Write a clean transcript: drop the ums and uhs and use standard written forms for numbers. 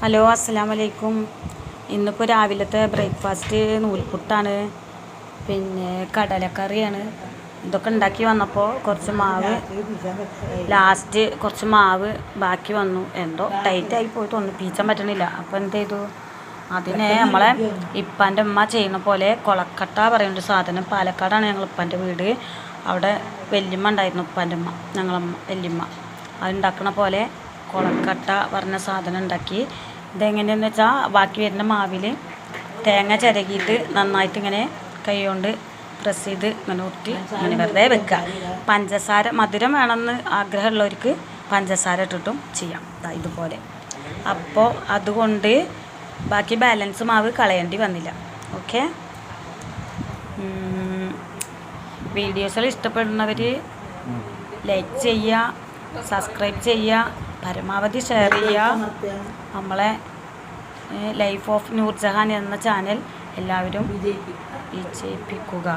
Hello, അസ്സലാമു അലൈക്കും. ഇന്നിപ്പോൾ രാവിലത്തെ ബ്രേക്ക്ഫാസ്റ്റ് നൂൽപുട്ടാണ്, പിന്നെ കടലക്കറിയാണ്. ഇതൊക്കെ ഉണ്ടാക്കി വന്നപ്പോൾ കുറച്ച് മാവ് ബാക്കി വന്നു. എന്തോ ടൈറ്റായി പോയിട്ട് ഒന്നും പീച്ചാൻ പറ്റണില്ല. അപ്പോൾ എന്ത് ചെയ്തു, അതിനെ നമ്മളെ ഇപ്പാൻ്റെ ഉമ്മ ചെയ്യുന്ന പോലെ കൊളക്കട്ട പറയുന്നൊരു സാധനം. പാലക്കാടാണ് ഞങ്ങൾ ഇപ്പാൻ്റെ വീട്. അവിടെ വല്യമ്മ ഉണ്ടായിരുന്നു, ഉപ്പാൻ്റെ ഉമ്മ, ഞങ്ങളമ്മ വല്യമ്മ. അതുണ്ടാക്കണ പോലെ കൊളക്കട്ട പറഞ്ഞ സാധനം ഉണ്ടാക്കി. ഇതെങ്ങനെയാണെന്ന് വെച്ചാൽ ബാക്കി വരുന്ന മാവിൽ തേങ്ങ ചിരകിയിട്ട് നന്നായിട്ട് ഇങ്ങനെ കൈ കൊണ്ട് പ്രസ് ചെയ്ത് ഇങ്ങനെ ഉരുട്ടി ഇങ്ങനെ വെറുതെ വെക്കുക. പഞ്ചസാര മധുരം വേണമെന്ന് ആഗ്രഹമുള്ളവർക്ക് പഞ്ചസാര ഇട്ടിട്ടും ചെയ്യാം, ഇതുപോലെ. അപ്പോൾ അതുകൊണ്ട് ബാക്കി ബാലൻസ് മാവ് കളയേണ്ടി വന്നില്ല. ഓക്കെ, വീഡിയോസുകൾ ഇഷ്ടപ്പെടുന്നവർ ലൈക്ക് ചെയ്യുക, സബ്സ്ക്രൈബ് ചെയ്യുക, പരമാവധി ഷെയർ ചെയ്യുക. നമ്മളെ ലൈഫ് ഓഫ് നൂർജഹാൻ എന്ന ചാനൽ എല്ലാവരും വിജയിപ്പിക്കുക.